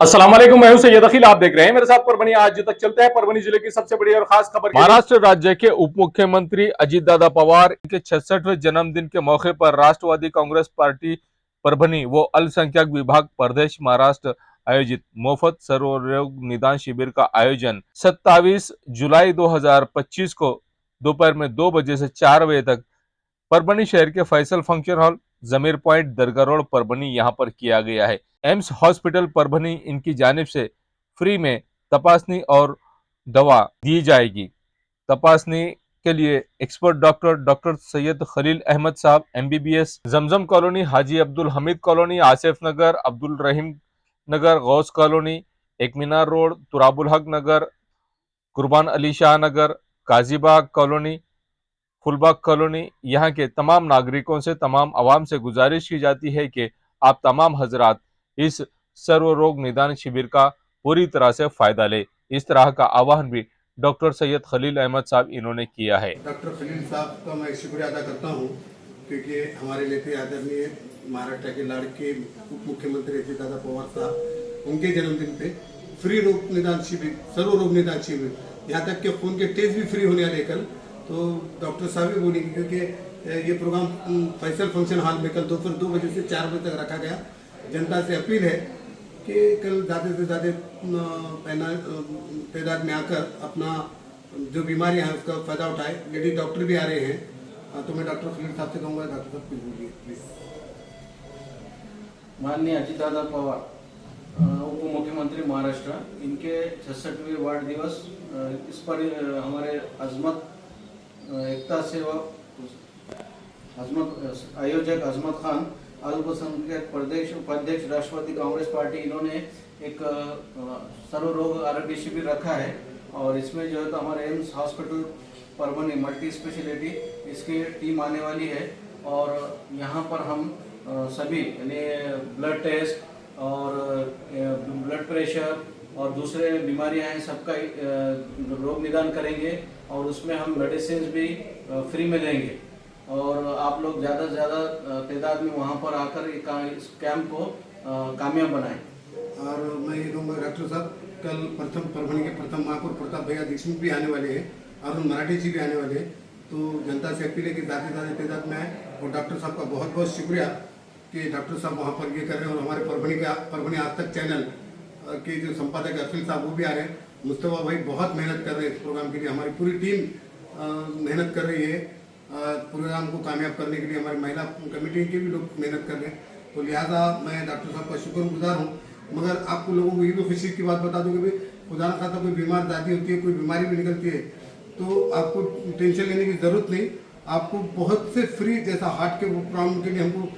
अस्सलाम वालेकुम, मैं हूं सैयद अखिल। आप देख रहे हैं मेरे साथ परभनी आज तक। चलते हैं परभनी जिले की सबसे बड़ी और खास खबर। महाराष्ट्र राज्य के उप मुख्यमंत्री अजित दादा पवार के 66वें जन्मदिन के मौके पर राष्ट्रवादी कांग्रेस पार्टी परभनी व अल्पसंख्यक विभाग प्रदेश महाराष्ट्र आयोजित मुफ्त सर्वरोग निदान शिविर का आयोजन 27 जुलाई 2025 को दोपहर में 2 बजे से 4 बजे तक परभनी शहर के फैसल फंक्शन हॉल, जमीर पॉइंट, दरगाह रोड, परभनी यहाँ पर किया गया है। एम्स हॉस्पिटल परभनी इनकी जानिब से फ्री में तपासनी और दवा दी जाएगी। तपासनी के लिए एक्सपर्ट डॉक्टर सैयद खलील अहमद साहब MBBS, जमजम कॉलोनी, हाजी अब्दुल हमीद कॉलोनी, आसिफ नगर, अब्दुल रहीम नगर, गौस कॉलोनी, एक मीनार रोड, तुराबुल हक नगर, कुर्बान अली शाह नगर, काजीबाग कॉलोनी, फुलबाग कॉलोनी, यहाँ के तमाम नागरिकों से, तमाम आवाम से गुजारिश की जाती है कि आप तमाम हजरात इस सर्व रोग निदान शिविर का पूरी तरह से फायदा ले। इस तरह का आह्वान भी डॉक्टर सैयद खलील अहमद साहब इन्होंने किया है। डॉक्टर खलील साहब का मैं शुक्रिया अदा करता हूँ क्योंकि हमारे नेता आदरणीय महाराष्ट्र के लाड़के उप मुख्यमंत्री अजित दादा पवार साहब उनके जन्मदिन पे फ्री रोग निदान शिविर, सर्व रोग निदान शिविर, यहाँ तक कि खून के टेस्ट भी फ्री होने वाले कल। तो डॉक्टर साहब भी बोलेंगे क्योंकि ये प्रोग्राम फैसल फंक्शन हॉल में कल दोपहर 2 बजे से 4 बजे तक रखा गया। जनता से अपील है कि कल ज़्यादा से ज़्यादा तादाद में आकर अपना जो बीमारियां हैं उसका फायदा उठाए। लेडी डॉक्टर भी आ रहे हैं, तो मैं डॉक्टर खलील साहब से कहूँगा, डॉक्टर साहब कुछ बोलिए प्लीज। माननीय अजित दादा पवार उप मुख्यमंत्री महाराष्ट्र, इनके 66वें वार्ड दिवस, इस पर हमारे एकता सेवक आयोजक अजमत खान, अल्पसंख्यक प्रदेश उपाध्यक्ष राष्ट्रवादी कांग्रेस पार्टी, इन्होंने एक सर्व रोग आरोग्य शिविर रखा है। और इसमें जो है तो हमारे AIIMS hospital Parbhani multi speciality इसकी टीम आने वाली है। और यहाँ पर हम सभी यानी ब्लड टेस्ट और ब्लड प्रेशर और दूसरे बीमारियां हैं सबका रोग निदान करेंगे। और उसमें हम मेडिसिन भी फ्री में देंगे। और आप लोग ज़्यादा से ज़्यादा तादाद में वहाँ पर आकर इस कैंप को कामयाब बनाएं। और मैं ये कहूँगा डॉक्टर साहब, कल प्रथम परभनी के प्रथम महापौर प्रताप भैया दीक्षित भी आने वाले हैं और मराठी जी भी आने वाले हैं। तो जनता से अपील है कि ज़्यादा से ज़्यादा तादाद में आए। और डॉक्टर साहब का बहुत बहुत शुक्रिया कि डॉक्टर साहब वहाँ पर ये कर रहे हैं। और हमारे परभनी आज तक चैनल के जो संपादक अखिल साहब वो भी आ रहे हैं। मुस्तफा भाई बहुत मेहनत कर रहे हैं इस प्रोग्राम के लिए। हमारी पूरी टीम मेहनत कर रही है प्रोग्राम को कामयाब करने के लिए। हमारी महिला कमेटी के भी लोग मेहनत कर रहे हैं। तो लिहाजा मैं डॉक्टर साहब का शुक्रगुजार हूँ। मगर आपको लोगों को ये भी खुशी की बात बता दूँ कि भाई खुदा न खास्ता कोई बीमार दादी होती है, कोई बीमारी भी निकलती है, तो आपको टेंशन लेने की ज़रूरत नहीं। आपको बहुत से फ्री, जैसा हार्ट के प्रॉब्लम के लिए हमको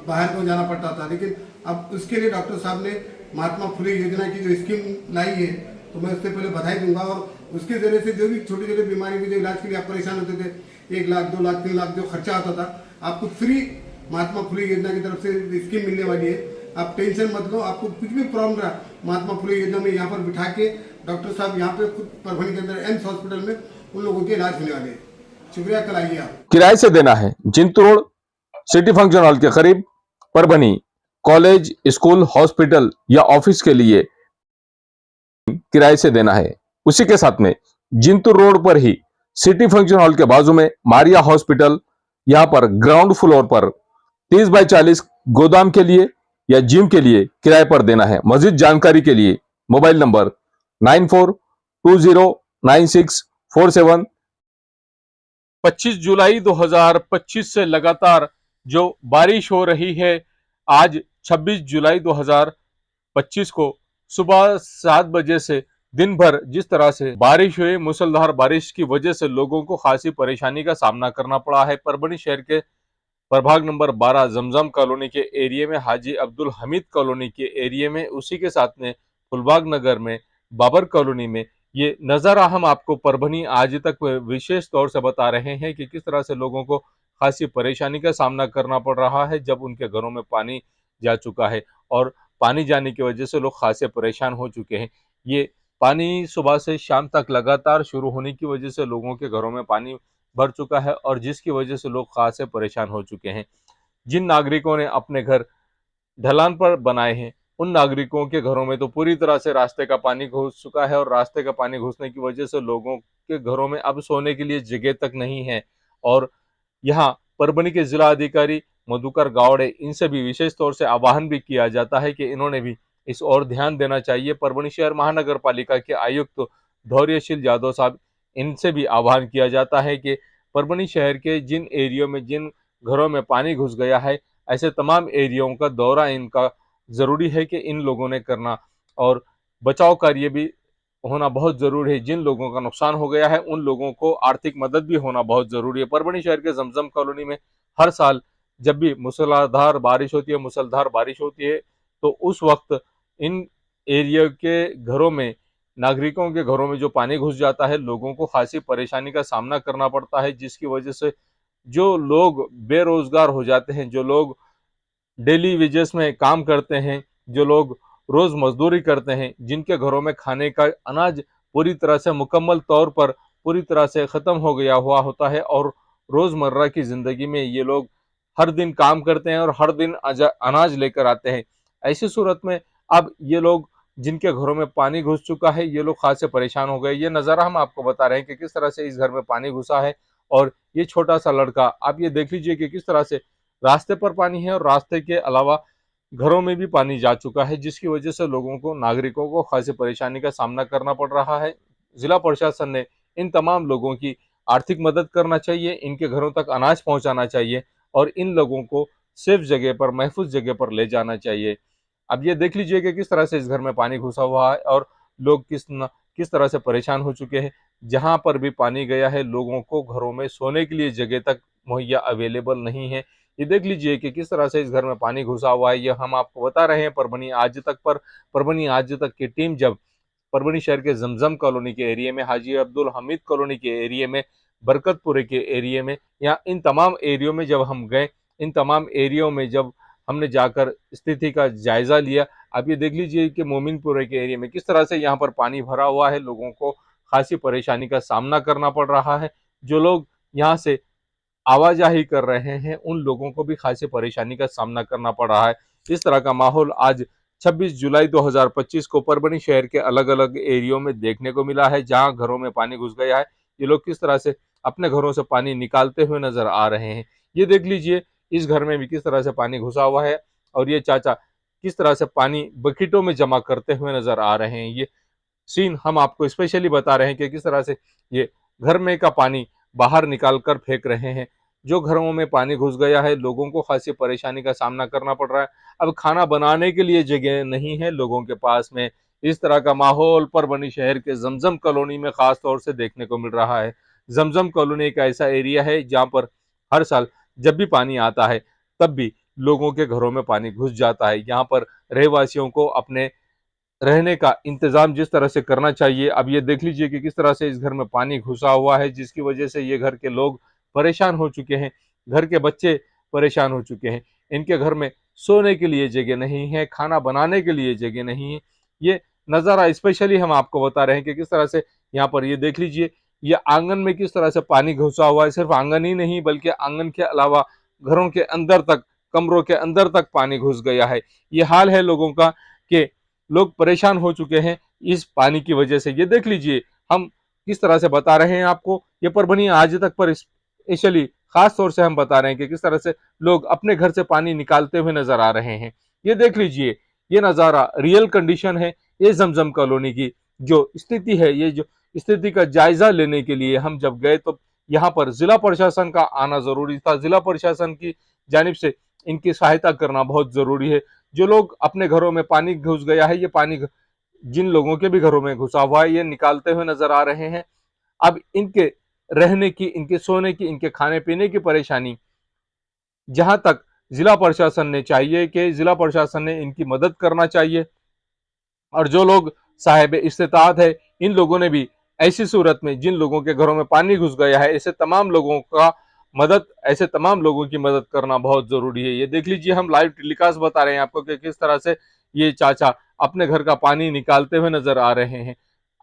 बाहर को जाना पड़ता था, लेकिन अब उसके लिए डॉक्टर साहब ने महात्मा फुले योजना की जो स्कीम लाई है, तो मैं उससे पहले बधाई दूंगा। और उसके जरिए से जो भी छोटी छोटी बीमारी के जो इलाज के लिए आप परेशान होते थे, 1 लाख 2 लाख 3 लाख जो खर्चा आता था, आपको फ्री महात्मा फुले योजना की तरफ से स्कीम मिलने वाली है। आप टेंशन मत लो। आपको कुछ भी प्रॉब्लम रहा, महात्मा फुले योजना में यहाँ पर बिठा के डॉक्टर साहब यहाँ पे खुद परभनी के अंदर एम्स हॉस्पिटल में उन लोगों के इलाज होने वाले हैं। शुक्रिया, कल आइए आप। किराए से देना है जिंतू रोड सिटी फंक्शन हॉल के करीब परभनी। कॉलेज, स्कूल, हॉस्पिटल या ऑफिस के लिए किराए से देना है। उसी के साथ में जिंतू रोड पर ही सिटी फंक्शन हॉल के बाजू में मारिया हॉस्पिटल, यहाँ पर ग्राउंड फ्लोर पर 30 बाय 40 गोदाम के लिए या जिम के लिए किराए पर देना है। मजीद जानकारी के लिए मोबाइल नंबर 94209647। 25 जुलाई 2025 से लगातार जो बारिश हो रही है, आज 26 जुलाई 2025 को सुबह 7 बजे से दिन भर जिस तरह से बारिश हुई, मूसलाधार बारिश की वजह से लोगों को खासी परेशानी का सामना करना पड़ा है। परभनी शहर के प्रभाग नंबर 12 जमजम कॉलोनी के एरिया में, हाजी अब्दुल हमीद कॉलोनी के एरिया में, उसी के साथ में फुलबाग नगर में, बाबर कॉलोनी में, ये नज़ारा हम आपको परभनी आज तक विशेष तौर से बता रहे हैं कि किस तरह से लोगों को खासी परेशानी का सामना करना पड़ रहा है जब उनके घरों में पानी जा चुका है। और पानी जाने की वजह से लोग खासे परेशान हो चुके हैं। ये पानी सुबह से शाम तक लगातार शुरू होने की वजह से लोगों के घरों में पानी भर चुका है और जिसकी वजह से लोग खासे परेशान हो चुके हैं। जिन नागरिकों ने अपने घर ढलान पर बनाए हैं उन नागरिकों के घरों में तो पूरी तरह से रास्ते का पानी घुस चुका है और रास्ते का पानी घुसने की वजह से लोगों के घरों में अब सोने के लिए जगह तक नहीं है। और यहाँ परभणी के जिला अधिकारी मधुकर गावड़े, इनसे भी विशेष तौर से आह्वान भी किया जाता है कि इन्होंने भी इस ओर ध्यान देना चाहिए। परभणी शहर महानगर पालिका के आयुक्त धैर्यशील यादव साहब, इनसे भी आह्वान किया जाता है कि परभणी शहर के जिन एरियो में, जिन घरों में पानी घुस गया है, ऐसे तमाम एरियो का दौरा इनका जरूरी है कि इन लोगों ने करना, और बचाव कार्य भी होना बहुत जरूरी है। जिन लोगों का नुकसान हो गया है उन लोगों को आर्थिक मदद भी होना बहुत जरूरी है। परभणी शहर के जमजम कॉलोनी में हर साल जब भी मूसलाधार बारिश होती है तो उस वक्त इन एरिया के घरों में, नागरिकों के घरों में जो पानी घुस जाता है, लोगों को खासी परेशानी का सामना करना पड़ता है, जिसकी वजह से जो लोग बेरोजगार हो जाते हैं, जो लोग डेली वेजेस में काम करते हैं, जो लोग रोज मजदूरी करते हैं, जिनके घरों में खाने का अनाज पूरी तरह से मुकम्मल तौर पर पूरी तरह से खत्म हो गया हुआ होता है, और रोजमर्रा की जिंदगी में ये लोग हर दिन काम करते हैं और हर दिन अनाज लेकर आते हैं। ऐसी सूरत में अब ये लोग, जिनके घरों में पानी घुस चुका है, ये लोग खासे परेशान हो गए। ये नज़ारा हम आपको बता रहे हैं कि किस तरह से इस घर में पानी घुसा है, और ये छोटा सा लड़का, आप ये देख लीजिए कि किस तरह से रास्ते पर पानी है और रास्ते के अलावा घरों में भी पानी जा चुका है, जिसकी वजह से लोगों को, नागरिकों को खासी परेशानी का सामना करना पड़ रहा है। जिला प्रशासन ने इन तमाम लोगों की आर्थिक मदद करना चाहिए, इनके घरों तक अनाज पहुंचाना चाहिए और इन लोगों को सेफ जगह पर, महफूज जगह पर ले जाना चाहिए। अब ये देख लीजिए कि किस तरह से इस घर में पानी घुसा हुआ है और लोग किस तरह से परेशान हो चुके हैं। जहां पर भी पानी गया है, लोगों को घरों में सोने के लिए जगह तक मुहैया अवेलेबल नहीं है। ये देख लीजिए कि किस तरह से इस घर में पानी घुसा हुआ है। ये हम आपको बता रहे हैं परभणी आज तक पर। परभणी आज तक की टीम जब परभणी शहर के जमजम कॉलोनी के एरिया में, हाजी अब्दुल हमीद कॉलोनी के एरिया में, बरकतपुरे के एरिया में, या इन तमाम एरियो में जब हम गए, इन तमाम एरियो में जब हमने जाकर स्थिति का जायजा लिया, अब ये देख लीजिए कि मोमिनपुरे के एरिया में किस तरह से यहाँ पर पानी भरा हुआ है। लोगों को खासी परेशानी का सामना करना पड़ रहा है। जो लोग यहाँ से आवाजाही कर रहे हैं, उन लोगों को भी खासी परेशानी का सामना करना पड़ रहा है। इस तरह का माहौल आज 26 जुलाई 2025 को परभणी शहर के अलग अलग एरियो में देखने को मिला है, जहां घरों में पानी घुस गया है। ये लोग किस तरह से अपने घरों से पानी निकालते हुए नजर आ रहे हैं। ये देख लीजिए, इस घर में भी किस तरह से पानी घुसा हुआ है और ये चाचा किस तरह से पानी बकेटों में जमा करते हुए नजर आ रहे हैं। ये सीन हम आपको स्पेशली बता रहे हैं कि किस तरह से ये घर में का पानी बाहर निकाल कर फेंक रहे हैं। जो घरों में पानी घुस गया है, लोगों को खासी परेशानी का सामना करना पड़ रहा है। अब खाना बनाने के लिए जगह नहीं है लोगों के पास में। इस तरह का माहौल परभणी शहर के जमजम कॉलोनी में खास तौर से देखने को मिल रहा है। जमजम कॉलोनी एक ऐसा एरिया है जहां पर हर साल जब भी पानी आता है, तब भी लोगों के घरों में पानी घुस जाता है। यहाँ पर रहवासियों को अपने रहने का इंतजाम जिस तरह से करना चाहिए, अब ये देख लीजिए कि किस तरह से इस घर में पानी घुसा हुआ है, जिसकी वजह से ये घर के लोग परेशान हो चुके हैं, घर के बच्चे परेशान हो चुके हैं। इनके घर में सोने के लिए जगह नहीं है, खाना बनाने के लिए जगह नहीं है। ये नज़ारा स्पेशली हम आपको बता रहे हैं कि किस तरह से यहाँ पर ये देख लीजिए, ये आंगन में किस तरह से पानी घुसा हुआ है। सिर्फ आंगन ही नहीं, बल्कि आंगन के अलावा घरों के अंदर तक, कमरों के अंदर तक पानी घुस गया है। ये हाल है लोगों का कि लोग परेशान हो चुके हैं इस पानी की वजह से। ये देख लीजिए, हम किस तरह से बता रहे हैं आपको, ये परभणी आज तक पर स्पेशली खास तौर से हम बता रहे हैं कि किस तरह से लोग अपने घर से पानी निकालते हुए नजर आ रहे हैं। ये देख लीजिए, ये नज़ारा रियल कंडीशन है ये जमजम कॉलोनी की जो स्थिति है। ये जो स्थिति का जायजा लेने के लिए हम जब गए, तो यहाँ पर जिला प्रशासन का आना जरूरी था। जिला प्रशासन की जानिब से इनकी सहायता करना बहुत जरूरी है। जो लोग अपने घरों में पानी घुस गया है, ये पानी जिन लोगों के भी घरों में घुसा हुआ है, ये निकालते हुए नजर आ रहे हैं। अब इनके रहने की, इनके सोने की, इनके खाने पीने की परेशानी, जहां तक जिला प्रशासन ने चाहिए कि जिला प्रशासन ने इनकी मदद करना चाहिए, और जो लोग साहिब इस्तेताअत है, इन लोगों ने भी ऐसी सूरत में जिन लोगों के घरों में पानी घुस गया है, ऐसे तमाम लोगों की मदद करना बहुत जरूरी है। ये देख लीजिए, हम लाइव टेलीकास्ट बता रहे हैं आपको कि किस तरह से ये चाचा अपने घर का पानी निकालते हुए नजर आ रहे हैं।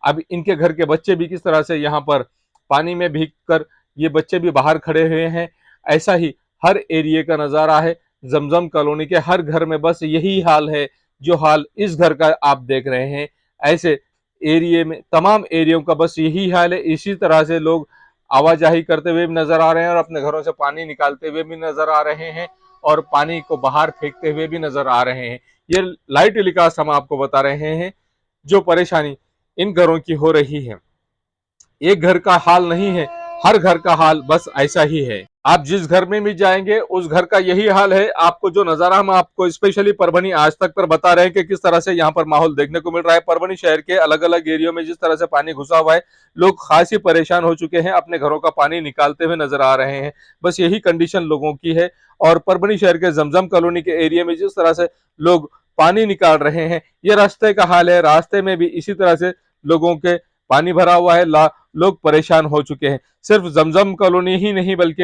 अब इनके घर के बच्चे भी किस तरह से यहाँ पर पानी में भीग कर, ये बच्चे भी बाहर खड़े हुए हैं। ऐसा ही हर एरिया का नजारा है। जमजम कॉलोनी के हर घर में बस यही हाल है। जो हाल इस घर का आप देख रहे हैं, ऐसे एरिया में तमाम एरियो का बस यही हाल है। इसी तरह से लोग आवाजाही करते हुए भी नजर आ रहे हैं और अपने घरों से पानी निकालते हुए भी नजर आ रहे हैं और पानी को बाहर फेंकते हुए भी नजर आ रहे हैं। ये लाइव टेलीकास्ट हम आपको बता रहे हैं जो परेशानी इन घरों की हो रही है। एक घर का हाल नहीं है, हर घर का हाल बस ऐसा ही है। आप जिस घर में भी जाएंगे उस घर का यही हाल है। आपको जो नजारा हम आपको स्पेशली परभनी आज तक पर बता रहे हैं कि किस तरह से यहाँ पर माहौल देखने को मिल रहा है। परभनी शहर के अलग अलग एरियो में जिस तरह से पानी घुसा हुआ है, लोग खासी परेशान हो चुके हैं, अपने घरों का पानी निकालते हुए नजर आ रहे हैं। बस यही कंडीशन लोगों की है। और परभनी शहर के जमजम कॉलोनी के एरिया में जिस तरह से लोग पानी निकाल रहे हैं, ये रास्ते का हाल है। रास्ते में भी इसी तरह से लोगों के पानी भरा हुआ है, लोग परेशान हो चुके हैं। सिर्फ जमजम कॉलोनी ही नहीं बल्कि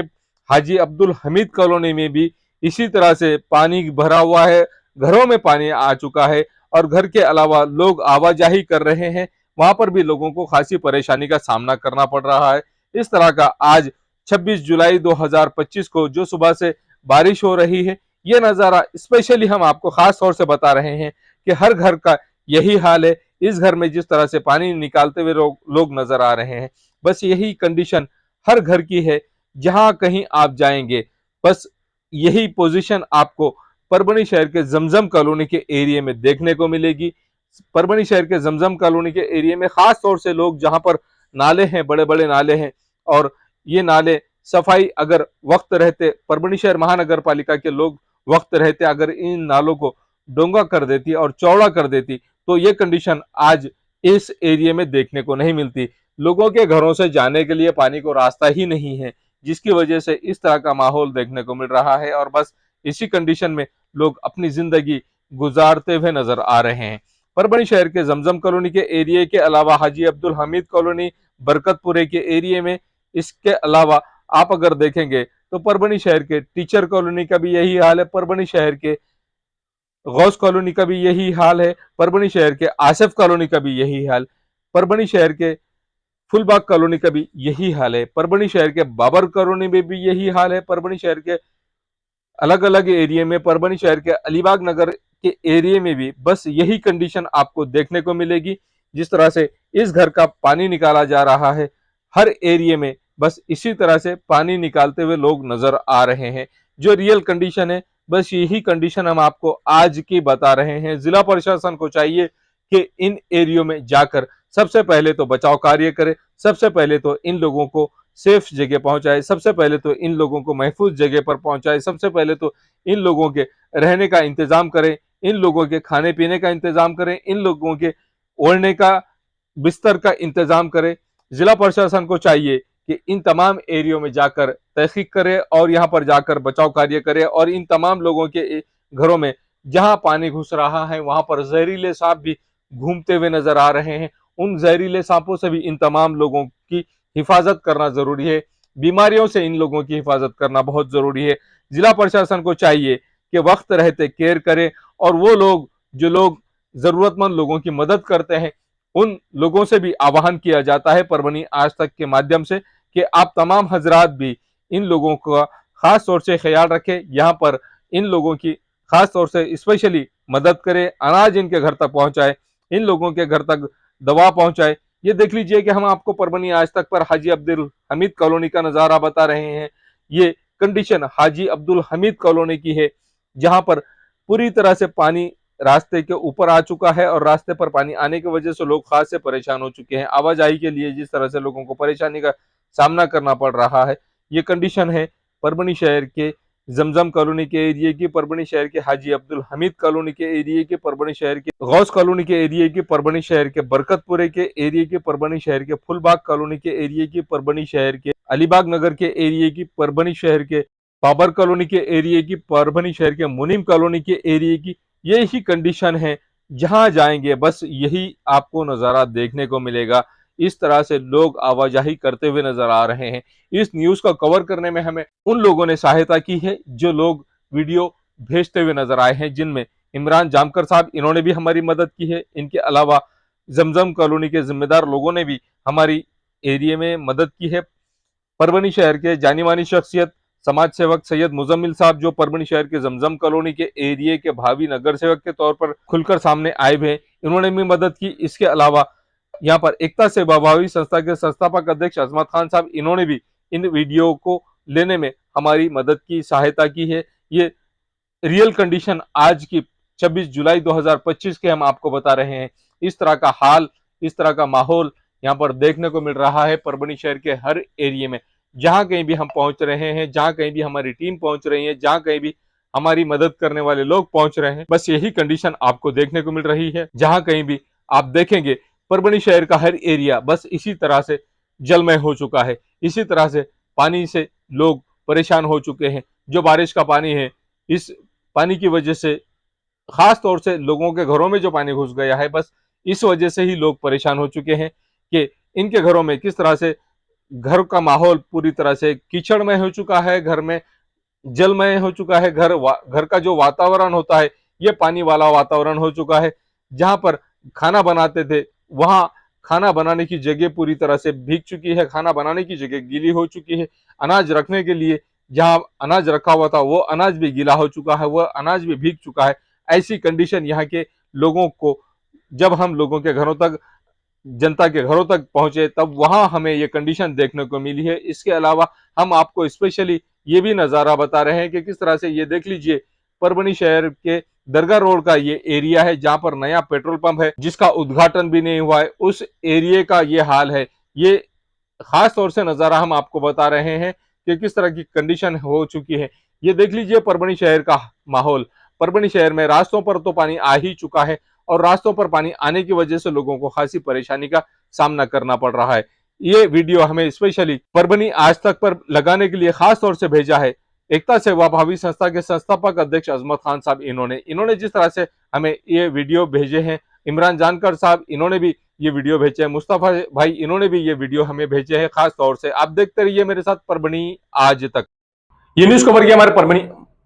हाजी अब्दुल हमीद कॉलोनी में भी इसी तरह से पानी भरा हुआ है, घरों में पानी आ चुका है और घर के अलावा लोग आवाजाही कर रहे हैं, वहां पर भी लोगों को खासी परेशानी का सामना करना पड़ रहा है। इस तरह का आज 26 जुलाई 2025 को जो सुबह से बारिश हो रही है, ये नज़ारा स्पेशली हम आपको खास तौर से बता रहे हैं कि हर घर का यही हाल है। इस घर में जिस तरह से पानी निकालते हुए लोग नजर आ रहे हैं, बस यही कंडीशन हर घर की है। जहां कहीं आप जाएंगे बस यही पोजीशन आपको परभनी शहर के जमजम कॉलोनी के एरिया में देखने को मिलेगी। परभनी शहर के जमजम कॉलोनी के एरिया में खास तौर से लोग जहां पर नाले हैं, बड़े बड़े नाले हैं, और ये नाले सफाई अगर वक्त रहते परभनी शहर महानगर पालिका के लोग वक्त रहते अगर इन नालों को डोंगा कर देती और चौड़ा कर देती तो ये कंडीशन आज इस एरिया में देखने को नहीं मिलती। लोगों के घरों से जाने के लिए पानी को रास्ता ही नहीं है, जिसकी वजह से इस तरह का माहौल देखने को मिल रहा है और बस इसी कंडीशन में लोग अपनी जिंदगी गुजारते हुए नजर आ रहे हैं। परभनी शहर के जमजम कॉलोनी के एरिया के अलावा हाजी अब्दुल हमीद कॉलोनी, बरकतपुरे के एरिया में, इसके अलावा आप अगर देखेंगे तो परभनी शहर के टीचर कॉलोनी का भी यही हाल है, परभनी शहर के गौस कॉलोनी का भी यही हाल है, परभनी शहर के आसिफ कॉलोनी का भी यही हाल, परभनी शहर के फुलबाग कॉलोनी का भी यही हाल है, परभनी शहर के बाबर कॉलोनी में भी यही हाल है, परभनी शहर के अलग अलग एरिया में, परभनी शहर के अलीबाग नगर के एरिया में भी बस यही कंडीशन आपको देखने को मिलेगी। जिस तरह से इस घर का पानी निकाला जा रहा है, हर एरिया में बस इसी तरह से पानी निकालते हुए लोग नजर आ रहे हैं। जो रियल कंडीशन है बस यही कंडीशन हम आपको आज की बता रहे हैं। जिला प्रशासन को चाहिए कि इन एरियो में जाकर सबसे पहले तो बचाव कार्य करे, सबसे पहले तो इन लोगों को सेफ जगह पहुंचाए, सबसे पहले तो इन लोगों को महफूज जगह पर पहुंचाए, सबसे पहले तो इन लोगों के रहने का इंतजाम करें, इन लोगों के खाने पीने का इंतजाम करें, इन लोगों के ओढ़ने का बिस्तर का इंतजाम करें। जिला प्रशासन को चाहिए कि इन तमाम एरियो में जाकर तहकीक करे और यहाँ पर जाकर बचाव कार्य करे और इन तमाम लोगों के घरों में जहां पानी घुस रहा है वहां पर जहरीले सांप भी घूमते हुए नजर आ रहे हैं, उन जहरीले सांपों से भी इन तमाम लोगों की हिफाजत करना जरूरी है। बीमारियों से इन लोगों की हिफाजत करना बहुत जरूरी है। जिला प्रशासन को चाहिए कि वक्त रहते केयर करे और वो लोग जो लोग जरूरतमंद लोगों की मदद करते हैं उन लोगों से भी आह्वान किया जाता है परभनी आज तक के माध्यम से कि आप तमाम हजरात भी इन लोगों का खास तौर से ख्याल रखें, यहाँ पर इन लोगों की खास तौर से स्पेशली मदद करें, अनाज इनके घर तक पहुंचाए, इन लोगों के घर तक दवा पहुंचाए। ये देख लीजिए कि हम आपको परभनी आज तक पर हाजी अब्दुल हमीद कॉलोनी का नजारा बता रहे हैं। ये कंडीशन हाजी अब्दुल हमीद कॉलोनी की है जहां पर पूरी तरह से पानी रास्ते के ऊपर आ चुका है और रास्ते पर पानी आने की वजह से लोग खास से परेशान हो चुके हैं। आवाजाही के लिए जिस तरह से लोगों को परेशानी का सामना करना पड़ रहा है, ये कंडीशन है परभनी शहर के जमजम कॉलोनी के एरिया की, परभनी शहर के हाजी अब्दुल हमीद कॉलोनी के एरिया की, परभनी शहर के गौस कॉलोनी के एरिया की, परभनी शहर के बरकतपुरे के एरिया की, परभनी शहर के फुलबाग कॉलोनी के एरिया की, परभनी शहर के अलीबाग नगर के एरिया की, परभनी शहर के बाबर कॉलोनी के एरिया की, परभनी शहर के मुनीम कॉलोनी के एरिया की। यही कंडीशन है, जहां जाएंगे बस यही आपको नजारा देखने को मिलेगा। इस तरह से लोग आवाजाही करते हुए नजर आ रहे हैं। इस न्यूज को कवर करने में हमें उन लोगों ने सहायता की है जो लोग वीडियो भेजते हुए नजर आए हैं, जिनमें इमरान जामकर साहब, इन्होंने भी हमारी मदद की है। इनके अलावा जमजम कॉलोनी के जिम्मेदार लोगों ने भी हमारी एरिया में मदद की है। परभनी शहर के जानी मानी शख्सियत समाज सेवक सैयद मुजम्मिल साहब जो परभनी शहर के जमजम कॉलोनी के एरिया के भावी नगर सेवक के तौर पर खुलकर सामने आए हुए हैं, इन्होंने भी मदद की। इसके अलावा यहाँ पर एकता सेवा भावी संस्था के संस्थापक अध्यक्ष अजमत खान साहब, इन्होंने भी इन वीडियो को लेने में हमारी मदद की, सहायता की है। ये रियल कंडीशन आज की 26 जुलाई 2025 के हम आपको बता रहे हैं। इस तरह का हाल, इस तरह का माहौल यहाँ पर देखने को मिल रहा है परभनी शहर के हर एरिया में। जहां कहीं भी हम पहुंच रहे हैं, जहां कहीं भी हमारी टीम पहुंच रही है, जहां कहीं भी हमारी मदद करने वाले लोग पहुंच रहे हैं, बस यही कंडीशन आपको देखने को मिल रही है। जहां कहीं भी आप देखेंगे परभनी शहर का हर एरिया बस इसी तरह से जलमय हो चुका है, इसी तरह से पानी से लोग परेशान हो चुके हैं। जो बारिश का पानी है, इस पानी की वजह से खास तौर से लोगों के घरों में जो पानी घुस गया है, बस इस वजह से ही लोग परेशान हो चुके हैं कि इनके घरों में किस तरह से घर का माहौल पूरी तरह से कीचड़मय हो चुका है, घर में जलमय हो चुका है। घर का जो वातावरण होता है ये पानी वाला वातावरण हो चुका है। जहां पर खाना बनाते थे वहां खाना बनाने की जगह पूरी तरह से भीग चुकी है, खाना बनाने की जगह गीली हो चुकी है। अनाज रखने के लिए जहां अनाज रखा हुआ था वो अनाज भी गीला हो चुका है, वह अनाज भी भीग चुका है। ऐसी कंडीशन यहाँ के लोगों को, जब हम लोगों के घरों तक, जनता के घरों तक पहुंचे, तब वहां हमें ये कंडीशन देखने को मिली है। इसके अलावा हम आपको स्पेशली ये भी नजारा बता रहे हैं कि किस तरह से, ये देख लीजिए, परभनी शहर के दरगाह रोड का ये एरिया है जहां पर नया पेट्रोल पंप है जिसका उद्घाटन भी नहीं हुआ है। उस एरिया का ये हाल है। ये खास तौर से नजारा हम आपको बता रहे हैं कि किस तरह की कंडीशन हो चुकी है। ये देख लीजिए परभनी शहर का माहौल। परभनी शहर में रास्तों पर तो पानी आ ही चुका है और रास्तों पर पानी आने की वजह से लोगों को खासी परेशानी का सामना करना पड़ रहा है। ये वीडियो हमें स्पेशली परभनी आज तक पर लगाने के लिए खास तौर से भेजा है एकता सेवा भावी संस्था के संस्थापक अध्यक्ष अजमत खान साहब। इन्होंने जिस तरह से हमें ये वीडियो भेजे हैं, इमरान जानकर साहब इन्होंने भी ये वीडियो भेजे हैं, मुस्तफा भाई इन्होंने भी ये वीडियो हमें भेजे हैं। खास तौर से आप देखते रहिए मेरे साथ परभनी आज तक। ये न्यूज कवर किया हमारे परभनी,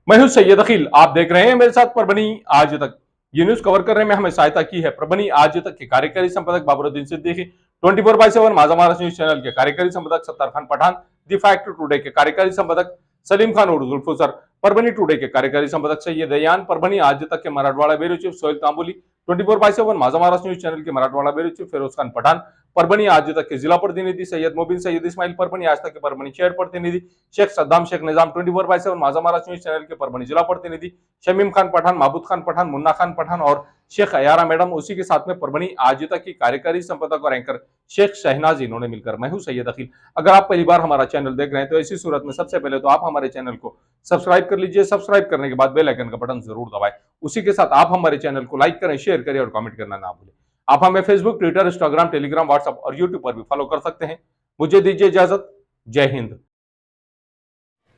मैं हूं सैयद अखिल, आप देख रहे हैं मेरे साथ परभनी आज तक। ये न्यूज कवर करने में हमें सहायता की है परभनी आज तक के कार्यकारी संपादक बाबरुद्दीन सिद्दीकी, 24/7 माझा महाराष्ट्र न्यूज चैनल के कार्यकारी संपादक Sattar Khan Pathan, the fact today के कार्यकारी संपादक सलीम खान उर्फ जुल्फुसर, परभनी टुडे के कार्यकारी संपादक सैयद दयान, परभनी आज तक के मराठवाड़ा ब्यूरो चीफ सोहेल तांबोली, 24/7 माझा महाराष्ट्र न्यूज चैनल के मराठवाड़ा ब्यूरो चीफ फिरोज खान पठान, परभनी आज तक के जिला प्रतिनिधि सैयद मोबिन सैयद इस्माइल, परभनी आज तक के परभनी शहर प्रतिनिधि शेख सद्दाम शेख निजाम, 24/7 माझा महाराष्ट्र न्यूज चैनल के परभनी जिला प्रतिनिधि शमीम खान पठान, महबूद खान पठान, मुन्ना खान पठान और शेख अयारा मैडम। उसी के साथ में परभनी आज तक की कार्यकारी संपादक और एंकर शेख शहनाज, इन्होंने मिलकर। मैं हूं सैयद अखिल। अगर आप पहली बार हमारा चैनल देख रहे हैं तो ऐसी सूरत में सबसे पहले तो आप हमारे चैनल को सब्सक्राइब कर लीजिए। सब्सक्राइब करने के बाद बेल आइकन का बटन जरूर दबाएं। उसी के साथ आप हमारे चैनल को लाइक करें, शेयर करें और कमेंट करना ना भूलें। आप हमें Facebook, Twitter, Instagram, Telegram, WhatsApp और यूट्यूब पर भी फॉलो कर सकते हैं। मुझे दीजिए इजाजत। जय हिंद।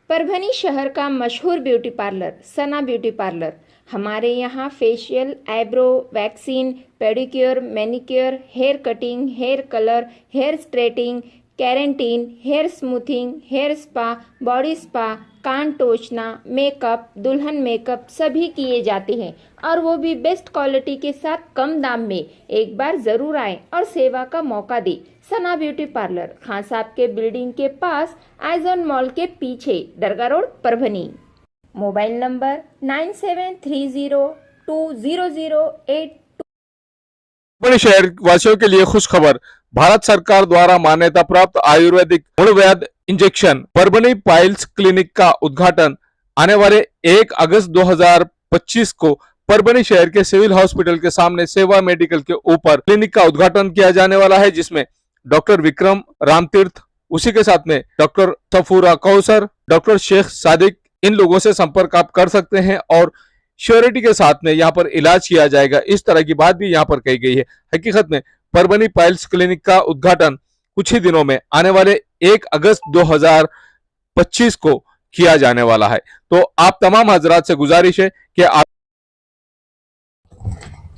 परभनी शहर का मशहूर beauty parlour Sana beauty parlour. हमारे यहाँ facial, eyebrow, waxing, pedicure, manicure, hair cutting, hair colour, hair straightening, keratin, hair smoothing, hair spa, body spa, कान टोचना, मेकअप, दुल्हन मेकअप सभी किए जाते हैं और वो भी बेस्ट क्वालिटी के साथ कम दाम में। एक बार ज़रूर आएं और सेवा का मौका दें। सना ब्यूटी पार्लर, खान साहब के बिल्डिंग के पास, आइजॉन मॉल के पीछे, Dargah road, Parbhani. Mobile number 97302008। Parbhani शहर वासियों के लिए खुश खबर। भारत सरकार द्वारा मान्यता प्राप्त आयुर्वेदिक गुणवैध इंजेक्शन परभनी पाइल्स क्लिनिक का उद्घाटन आने वाले 1 अगस्त 2025 को परभनी शहर के सिविल हॉस्पिटल के सामने सेवा मेडिकल के ऊपर क्लिनिक का उद्घाटन किया जाने वाला है, जिसमें डॉक्टर विक्रम रामतीर्थ, उसी के साथ में डॉक्टर सफूरा कौसर, डॉक्टर शेख सादिक, इन लोगों से संपर्क आप कर सकते हैं और श्योरिटी के साथ में यहाँ पर इलाज किया जाएगा। इस तरह की बात भी यहाँ पर कही गई है। हकीकत में परभनी पाइल्स क्लिनिक का उद्घाटन कुछ ही दिनों में आने वाले 1 अगस्त 2025 को किया जाने वाला है। तो आप तमाम हजरात से गुजारिश है कि आप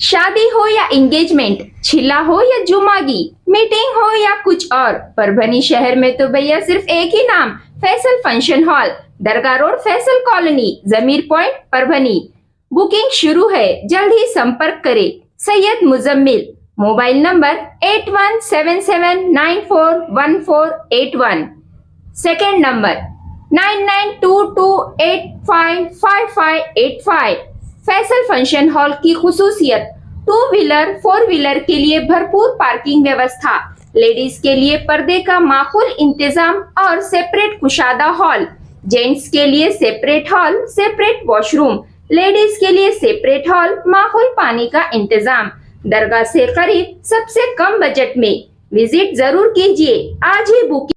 शादी हो या एंगेजमेंट, छिला हो या जुमागी, मीटिंग हो या कुछ और, परभनी शहर में तो भैया सिर्फ एक ही नाम, फैसल फंक्शन हॉल, दरगाह रोड, फैसल कॉलोनी, जमीर पॉइंट, परभनी। बुकिंग शुरू है, जल्द ही संपर्क करें। Syed Muzammil, mobile number 8177941481। Second number 9922855585। Faisal function hall की खुसूसियत, 2 व्हीलर 4 व्हीलर के लिए भरपूर पार्किंग व्यवस्था, लेडीज के लिए पर्दे का माकूल इंतजाम और सेपरेट कुशादा हॉल, जेंट्स के लिए separate hall, separate washroom, ladies के लिए सेपरेट हॉल, माकूल पानी का इंतजाम, दरगाह से करीब, सबसे कम बजट में। विजिट जरूर कीजिए, आज ही बुकिंग।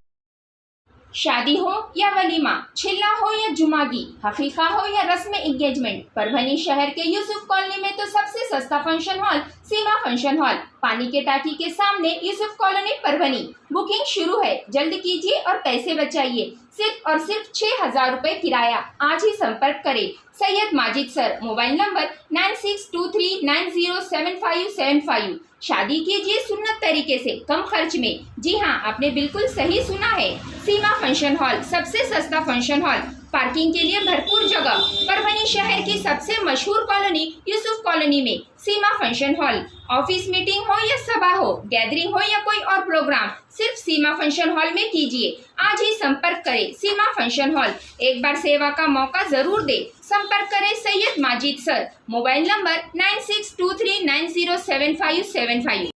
शादी हो या वलीमा, छिल्ला हो या जुमागी, हकीका हो या रस्म एंगेजमेंट, परभनी शहर के यूसुफ कॉलोनी में तो सबसे सस्ता फंक्शन हॉल सीमा फंक्शन हॉल, पानी के टाकी के सामने, यूसुफ कॉलोनी परभनी। बुकिंग शुरू है, जल्द कीजिए और पैसे बचाइए। सिर्फ और सिर्फ 6,000 रुपए किराया। आज ही संपर्क करें Syed Majid sir, mobile number 9623907575। शादी कीजिए सुन्नत तरीके से, कम खर्च में। जी हाँ, आपने बिल्कुल सही सुना है। सीमा फंक्शन हॉल, सबसे सस्ता फंक्शन हॉल, पार्किंग के लिए भरपूर जगह, परभनी शहर की सबसे मशहूर कॉलोनी यूसुफ कॉलोनी में सीमा फंक्शन हॉल। ऑफिस मीटिंग हो या सभा हो, गैदरिंग हो या कोई और प्रोग्राम, सिर्फ सीमा फंक्शन हॉल में कीजिए। आज ही संपर्क करें सीमा फंक्शन हॉल। एक बार सेवा का मौका जरूर दे। संपर्क करें Syed Majid sir, mobile number 9623907575।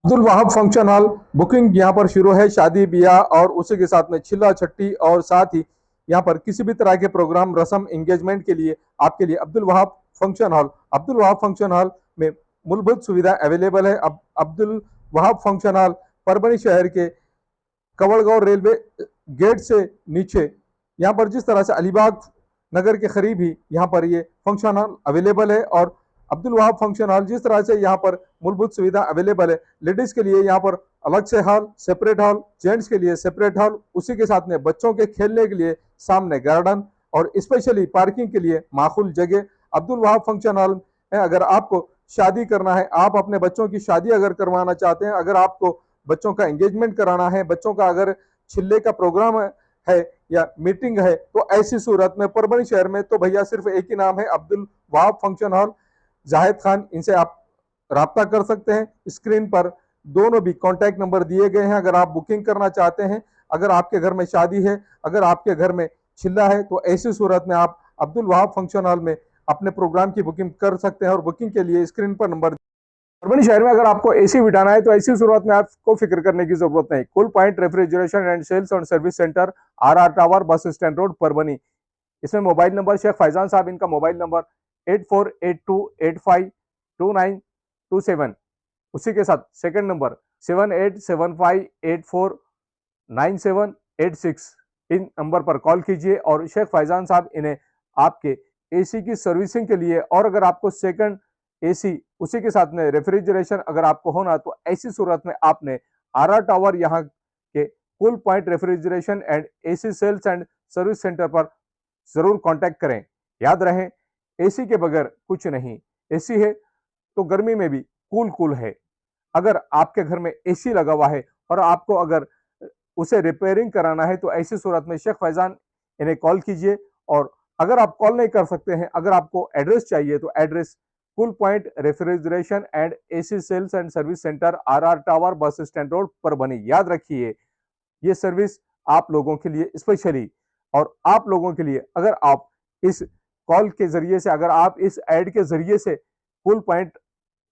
Abdul Wahab function hall booking यहाँ पर शुरू है। शादी ब्याह और उसी के साथ में चिल्ला छट्टी और साथ ही यहाँ पर किसी भी तरह के प्रोग्राम, रस्म, एंगेजमेंट के लिए आपके लिए अब्दुल वहाब फंक्शन हॉल में मूलभूत सुविधा अवेलेबल है। अब अब्दुल वहाब फंक्शन हॉल परभनी शहर के कवड़गांव रेलवे गेट से नीचे, यहाँ पर जिस तरह से अलीबाग नगर के करीब ही यहाँ पर ये फंक्शन हॉल अवेलेबल है। और अब्दुल वहाब फंक्शन हॉल जिस तरह से यहाँ पर मूलभूत सुविधा अवेलेबल है, लेडीज के लिए यहाँ पर अलग से हॉल, सेपरेट हॉल, जेंट्स के लिए सेपरेट हॉल, उसी के साथ में बच्चों के खेलने के लिए सामने गार्डन और स्पेशली पार्किंग के लिए माकूल जगह अब्दुल वहाब फंक्शन हॉल है। अगर आपको शादी करना है, आप अपने बच्चों की शादी अगर करवाना चाहते हैं, अगर आपको बच्चों का एंगेजमेंट कराना है, बच्चों का अगर छिल्ले का प्रोग्राम है या मीटिंग है, तो ऐसी सूरत में परभनी शहर में तो भैया सिर्फ एक ही नाम है, अब्दुल वहाब फंक्शन हॉल, जाहिद खान। इनसे आप राब्ता कर सकते हैं। स्क्रीन पर दोनों भी कॉन्टैक्ट नंबर दिए गए हैं। अगर आप बुकिंग करना चाहते हैं, अगर आपके घर में शादी है, अगर आपके घर में छिल्ला है, तो ऐसी सूरत में आप अब्दुल वहाब फंक्शन हॉल में अपने प्रोग्राम की बुकिंग कर सकते हैं। और बुकिंग के लिए स्क्रीन पर नंबर। परभनी शहर में अगर आपको एसी बिठाना है तो ऐसी सूरत में आपको फिक्र करने की जरूरत नहीं। Cool point refrigeration and sales और service centre, RR tower, bus stand road, Parbhani. इसमें मोबाइल नंबर शेख फैजान साहब, इनका मोबाइल नंबर 8482852927। उसी के साथ सेकंड नंबर 7875849786। इन नंबर पर कॉल कीजिए और शेख फैजान साहब इन्हें आपके एसी की सर्विसिंग के लिए, और अगर आपको सेकंड एसी उसी के साथ में रेफ्रिजरेशन अगर आपको होना, तो ऐसी सूरत में आपने RR टावर यहाँ के cool point refrigeration and AC sales and service centre पर जरूर कांटेक्ट करें। याद रहे, एसी के बगैर कुछ नहीं। एसी है तो गर्मी में भी कूल है। अगर आपके घर में एसी लगा हुआ है और आपको अगर उसे रिपेयरिंग कराना है, तो ऐसी सूरत में शेख फैजान इन्हें कॉल कीजिए। और अगर आप कॉल नहीं कर सकते हैं, अगर आपको एड्रेस चाहिए, तो address cool point refrigeration and AC sales and service centre, RR tower, bus stand road, Parbhani. याद रखिए, ये सर्विस आप लोगों के लिए स्पेशली, और आप लोगों के लिए अगर आप इस कॉल के जरिए से, अगर आप इस ऐड के जरिए से cool point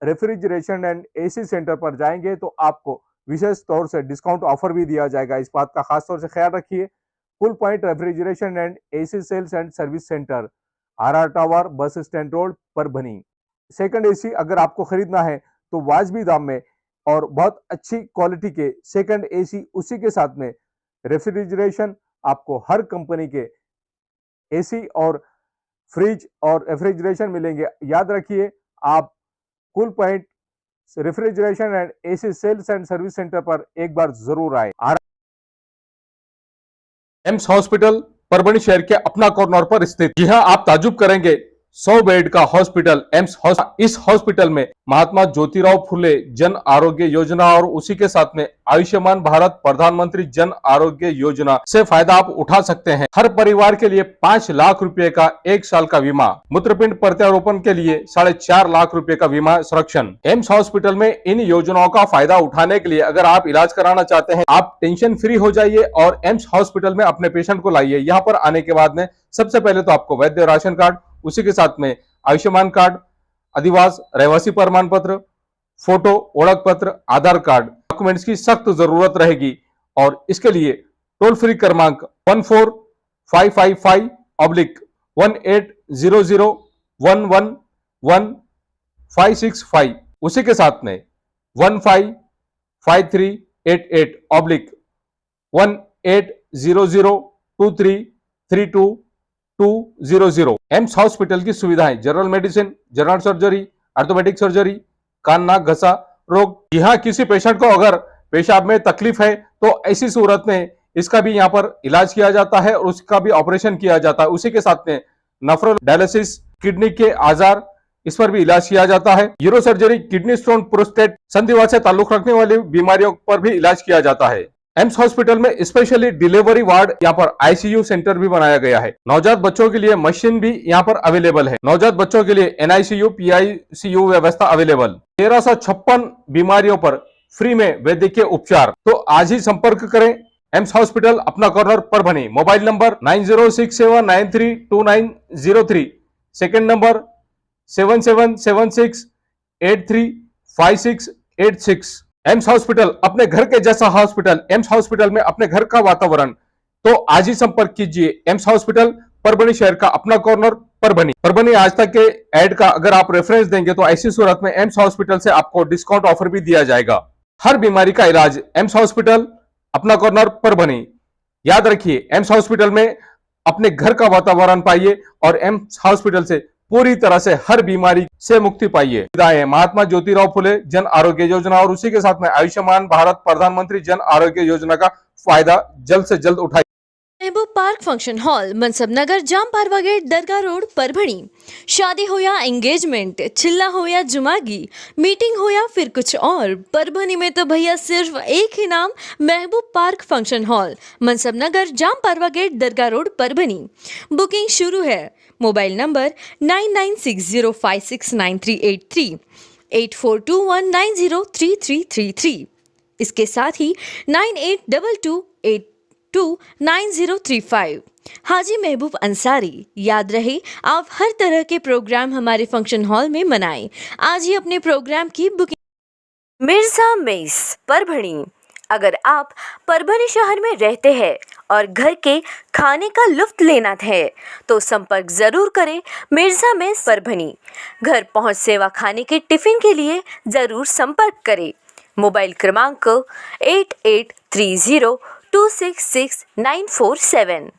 refrigeration and AC centre पर जाएंगे, तो आपको विशेष तौर से डिस्काउंट ऑफर भी दिया जाएगा। इस बात का खास तौर से ख्याल रखिए। Cool point refrigeration and AC sales and service centre, RR tower, bus stand road, Parbhani. Second AC अगर आपको खरीदना है तो वाजबी दाम में और बहुत अच्छी क्वालिटी के सेकंड एसी, उसी के साथ में रेफ्रिजरेशन, आपको हर कंपनी के एसी और फ्रिज और रेफ्रिजरेशन मिलेंगे। याद रखिए, आप cool point refrigeration and AC sales and service centre पर एक बार जरूर आए। एम्स हॉस्पिटल परभनी शहर के अपना कॉर्नर पर स्थित। जी हां, आप ताजुब करेंगे, 100 बेड का हॉस्पिटल एम्स इस हॉस्पिटल में महात्मा ज्योतिराव फुले जन आरोग्य योजना और उसी के साथ में आयुष्मान भारत प्रधानमंत्री जन आरोग्य योजना से फायदा आप उठा सकते हैं। हर परिवार के लिए 5 लाख रुपए का 1 साल का बीमा, मूत्रपिंड प्रत्यारोपण के लिए 4.5 लाख रुपए का बीमा संरक्षण। एम्स हॉस्पिटल में इन योजनाओं का फायदा उठाने के लिए अगर आप इलाज कराना चाहते हैं, आप टेंशन फ्री हो जाइए और एम्स हॉस्पिटल में अपने पेशेंट को लाइए। यहाँ पर आने के बाद में सबसे पहले तो आपको वैद्य राशन कार्ड, उसी के साथ में आयुष्मान कार्ड, अधिवास रहवासी प्रमाण पत्र, फोटो, ओळख पत्र, आधार कार्ड डॉक्यूमेंट्स की सख्त जरूरत रहेगी और इसके लिए टोल फ्री क्रमांक 14555/1800111565, उसी के साथ में 155388/18002332 एम्स हॉस्पिटल की सुविधाएं general medicine, general surgery, orthopaedic surgery, कान नाक घसा रोग। यहाँ किसी पेशेंट को अगर पेशाब में तकलीफ है तो ऐसी सूरत में इसका भी यहाँ पर इलाज किया जाता है और उसका भी ऑपरेशन किया जाता है। उसी के साथ में नफरल डायलिसिस, किडनी के आजार, इस पर भी इलाज किया जाता है। Uro surgery, kidney stone, prostate, संधिवा से ताल्लुक रखने वाली बीमारियों पर भी इलाज किया जाता है। एम्स हॉस्पिटल में स्पेशली डिलीवरी वार्ड, यहाँ पर आईसीयू सेंटर भी बनाया गया है। नवजात बच्चों के लिए मशीन भी यहाँ पर अवेलेबल है। नवजात बच्चों के लिए एनआईसीयू, पीआईसीयू व्यवस्था अवेलेबल। 1356 बीमारियों पर फ्री में वैद्यकीय उपचार। तो आज ही संपर्क करें एम्स हॉस्पिटल, अपना corner Parbhani. Mobile number 9067932903, second number 7776835686। AIIMS hospital, अपने घर के जैसा हॉस्पिटल। एम्स हॉस्पिटल में अपने घर का वातावरण। तो आज ही संपर्क कीजिए एम्स हॉस्पिटल, परभनी शहर का अपना कॉर्नर परभनी आज तक के ऐड का अगर आप रेफरेंस देंगे तो ऐसी सूरत में एम्स हॉस्पिटल से आपको डिस्काउंट ऑफर भी दिया जाएगा। हर बीमारी का इलाज एम्स हॉस्पिटल, अपना कॉर्नर परभनी। याद रखिए, एम्स हॉस्पिटल में अपने घर का वातावरण पाइए और एम्स हॉस्पिटल से पूरी तरह से हर बीमारी से मुक्ति पाइए। सुविधाएं महात्मा ज्योतिराव फुले जन आरोग्य योजना और उसी के साथ में आयुष्मान भारत प्रधानमंत्री जन आरोग्य योजना का फायदा जल्द से जल्द उठाइए। महबूब पार्क फंक्शन हॉल, मनसब नगर, जाम पारवा गेट, दरगाह रोड, परभणी। शादी हो या एंगेजमेंट, चिल्ला हो या जुमागी, मीटिंग हो या फिर कुछ और, परभणी में तो भैया सिर्फ एक ही नाम, महबूब पार्क फंक्शन हॉल, मनसब नगर, जाम पारवा गेट, दरगाह रोड, परभणी। बुकिंग शुरू है। Mobile number 9960569383, 8421903333। इसके साथ ही 9822829035। हाजी महबूब अंसारी। याद रहे, आप हर तरह के प्रोग्राम हमारे फंक्शन हॉल में मनाएं। आज ही अपने प्रोग्राम की बुकिंग। मिर्जा मेस, परभणी। अगर आप परभणी शहर में रहते हैं और घर के खाने का लुत्फ लेना है तो संपर्क जरूर करें मिर्जा मेस, परभणी। घर पहुंच सेवा खाने के टिफिन के लिए जरूर संपर्क करें। मोबाइल क्रमांक 8830266947।